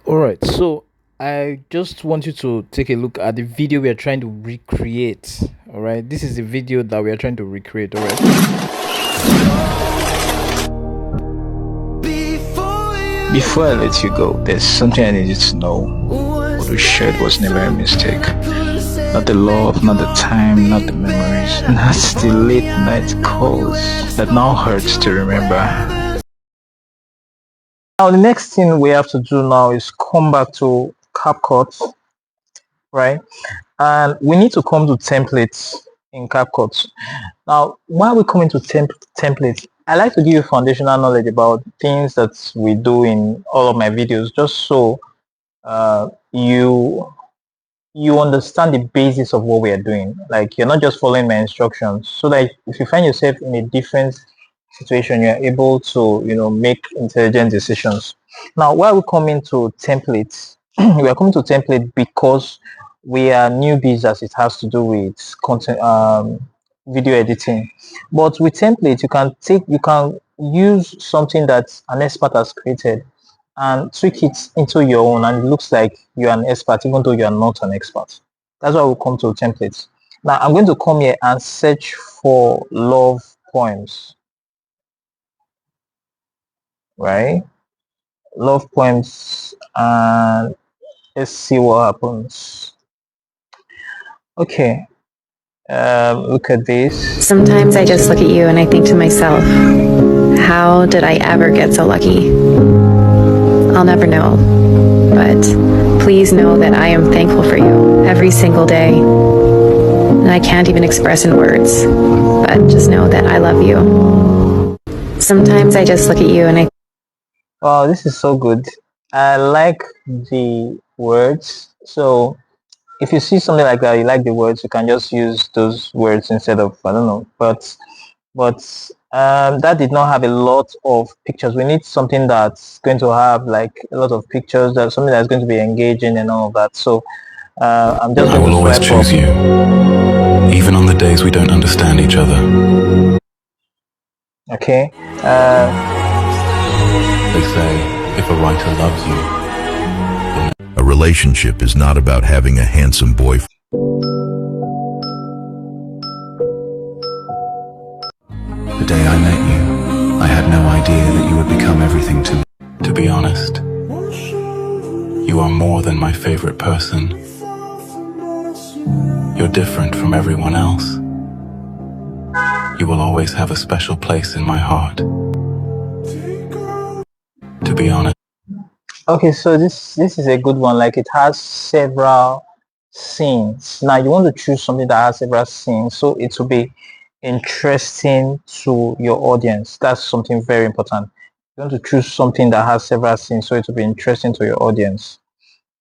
All right, so I just want you to take a look at the video we are trying to recreate. All right, this is the video that we are trying to recreate. All right, Before I let you go, there's something I need you to know. What we shared was never a mistake. Not the love, not the time, not the memories, not the late night calls that now hurts to remember. Now the next thing we have to do now is come back to CapCut, right? And we need to come to templates in CapCut. Now, while we come into templates, I like to give you foundational knowledge about things that we do in all of my videos, just so you understand the basis of what we are doing. Like, you're not just following my instructions, so that if you find yourself in a different situation, you're able to make intelligent decisions. Now, while we come into templates, we are coming to template because we are newbies as it has to do with content, video editing. But with templates, you can use something that an expert has created and tweak it into your own, and it looks like you're an expert even though you're not an expert. That's why we come to templates. Now I'm going to come here and search for love poems, right? Love poems, and let's see what happens. Okay, look at this. Sometimes I just look at you and I think to myself, how did I ever get so lucky? I'll never know, but please know that I am thankful for you every single day. And I can't even express in words, but just know that I love you. Sometimes I just look at you and I Wow, this is so good. I like the words. So if you see something like that, you like the words, you can just use those words instead of, I don't know, but that did not have a lot of pictures. We need something that's going to have like a lot of pictures, that something that's going to be engaging and all of that. So I'm just I going will to always swipe choose up. you, even on the days we don't understand each other. Okay. They say, if a writer loves you, A relationship is not about having a handsome boyfriend. the day I met you, I had no idea that you would become everything to me. To be honest, you are more than my favorite person. You're different from everyone else. You will always have a special place in my heart. To be honest. Okay, so this is a good one. Like, it has several scenes. Now you want to choose something that has several scenes, so it will be interesting to your audience. That's something very important. You want to choose something that has several scenes, so it will be interesting to your audience.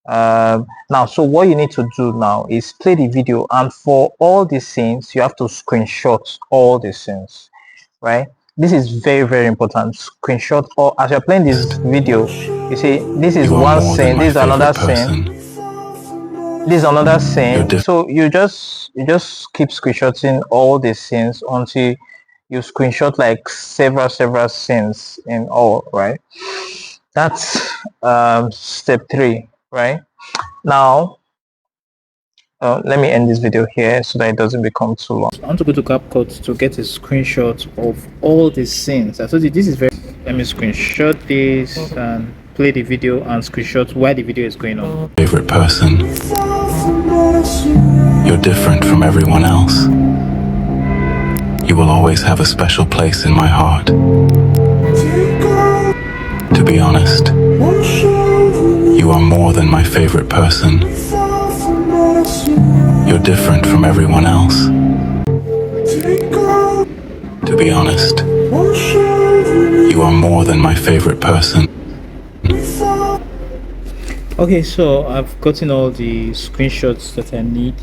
Now, so what you need to do now is play the video, and for all the scenes, you have to screenshot all the scenes, right? This is very, very important. Screenshot, or as you're playing this video, you see this is You are one more than scene, my this is another favorite scene, person. this is another You're scene. So you just keep screenshotting all the scenes until you screenshot like several scenes in all, right? That's step 3, right? Now let me end this video here so that it doesn't become too long. I want to go to CapCut to get a screenshot of all the scenes. I told you this is very. Let me screenshot this and play the video and screenshot while the video is going on. Favorite person. You're different from everyone else. You will always have a special place in my heart. To be honest, you are more than my favorite person. You're different from everyone else. To be honest, you are more than my favorite person. Okay, so I've gotten all the screenshots that I need.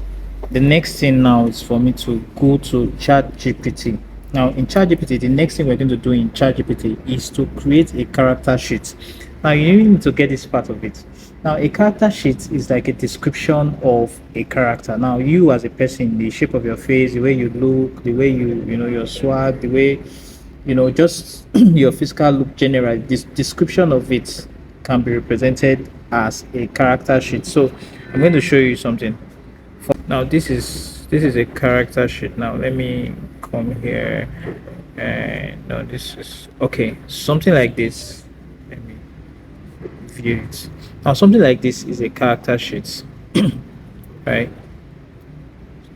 The next thing now is for me to go to ChatGPT. Now in ChatGPT, the next thing we're going to do in ChatGPT is to create a character sheet. Now you need to get this part of it. Now a character sheet is like a description of a character. Now you as a person, the shape of your face, the way you look, the way your swag, the way just your physical look generally, this description of it can be represented as a character sheet. So I'm going to show you something. Now this is a character sheet. Now let me come here, and no, this is okay. Something like this. Let me view it. Now something like this is a character sheet, right?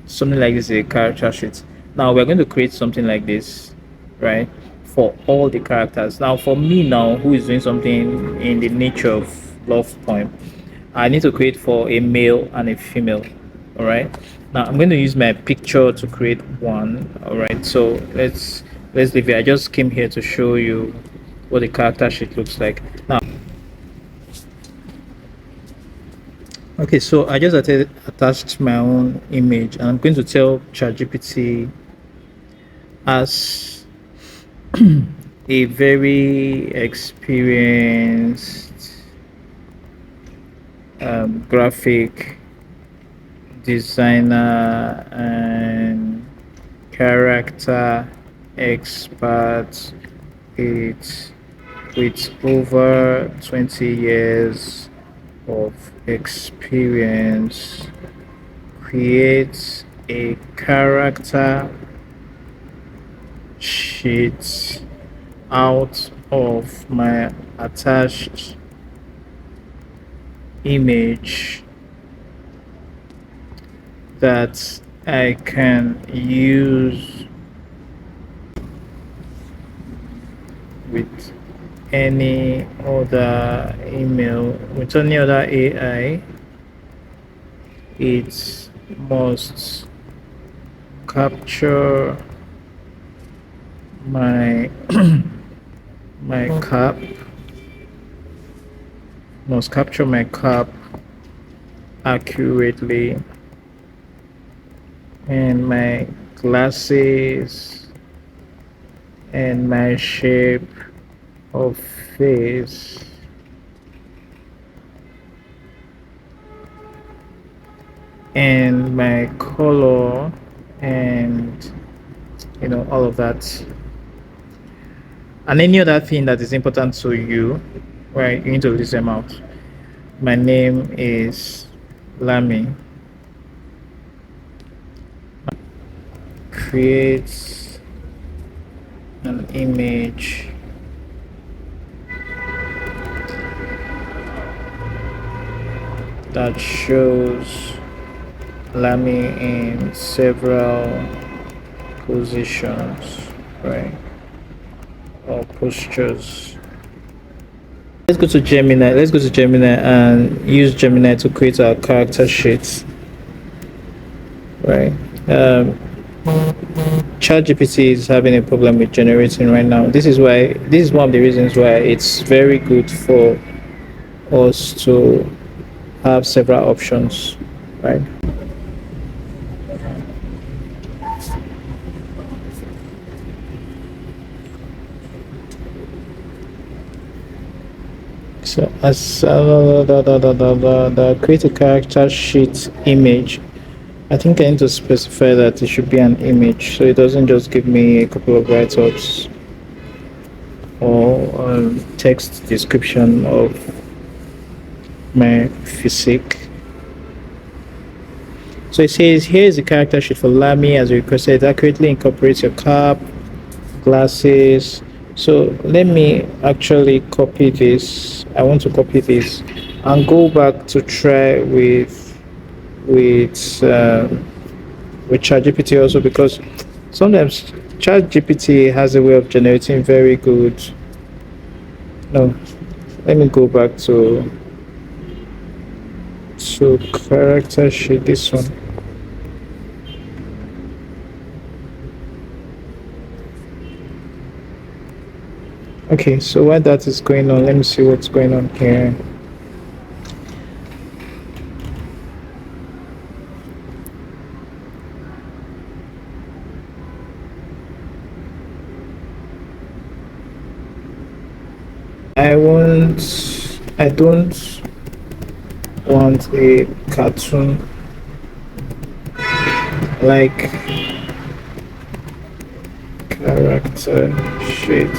Something like this is a character sheet. Now we're going to create something like this, right, for all the characters. Now for me now, who is doing something in the nature of love poem, I need to create for a male and a female. All right. Now I'm going to use my picture to create one. All right. So let's leave it. I just came here to show you what the character sheet looks like. Now, okay. So I just attached my own image, and I'm going to tell ChatGPT as a very experienced graphic designer and character expert with over 20 years of experience, create a character sheet out of my attached image that I can use with any other with any other AI. It must capture my my cap must capture my cap accurately, and my glasses, and my shape of face, and my color, and all of that, and any other thing that is important to you, right? You need to list them out. My name is Lami. Create an image that shows Lami in several positions, right, or postures. Let's go to Gemini and use Gemini to create our character sheets, right? ChatGPT is having a problem with generating right now. This is one of the reasons why it's very good for us to have several options, right? So as the create a character sheet image, I think I need to specify that it should be an image, so it doesn't just give me a couple of write-ups or text description of my physique. So it says here is the character sheet for Lami as requested. It accurately incorporates your cap, glasses. So let me actually copy this. I want to copy this and go back to try with ChatGPT also, because sometimes ChatGPT has a way of generating very good. No, let me go back to character sheet. This one. Okay, so while that is going on, let me see what's going on here. I don't want a cartoon like character sheet.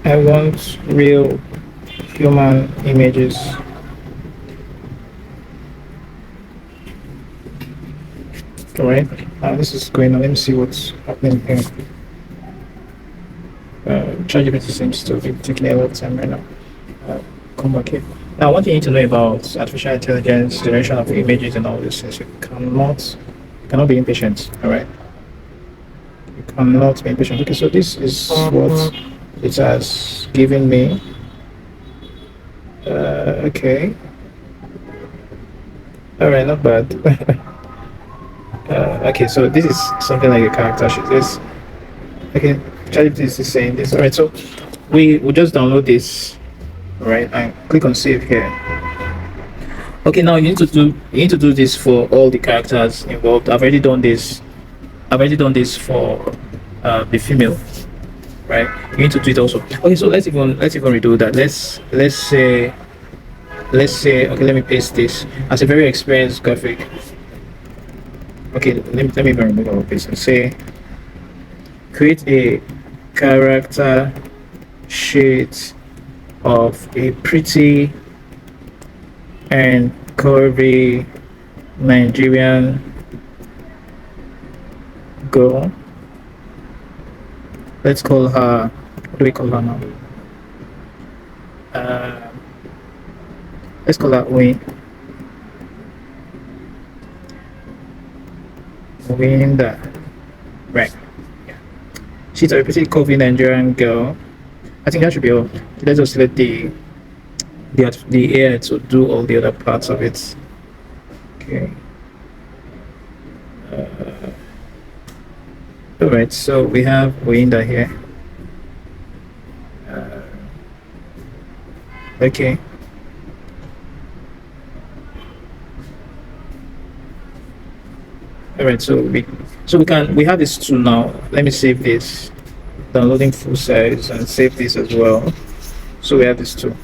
I want real human images. All right, this is going on. Let me see what's happening here. ChatGPT seems to be taking a lot of time right now. Come back here. Now, what you need to know about artificial intelligence, generation of images, and all this is you cannot be impatient. All right, you cannot be impatient. Okay, so this is what it has given me. Okay. All right, not bad. Okay, so this is something like a character sheet. This, okay, ChatGPT is saying this. All right, so we will just download this, right, and click on save here. Okay, now you need to do this for all the characters involved. I've already done this for the female, right? You need to do it also. Okay, so let's even redo that. Let's say okay, let me paste this as a very experienced graphic. Okay, let me even remove all of this and say create a character sheet of a pretty and curvy Nigerian girl. Let's call her, what do we call her now? Let's call her Win. Winda. Right. Yeah. She's a pretty curvy Nigerian girl. I think that should be all. Let's just let the AI to do all the other parts of it. Okay. All right. So we have Winda here. Okay. All right. So we have this tool now. Let me save this. Downloading full size and save this as well. So we have this tool.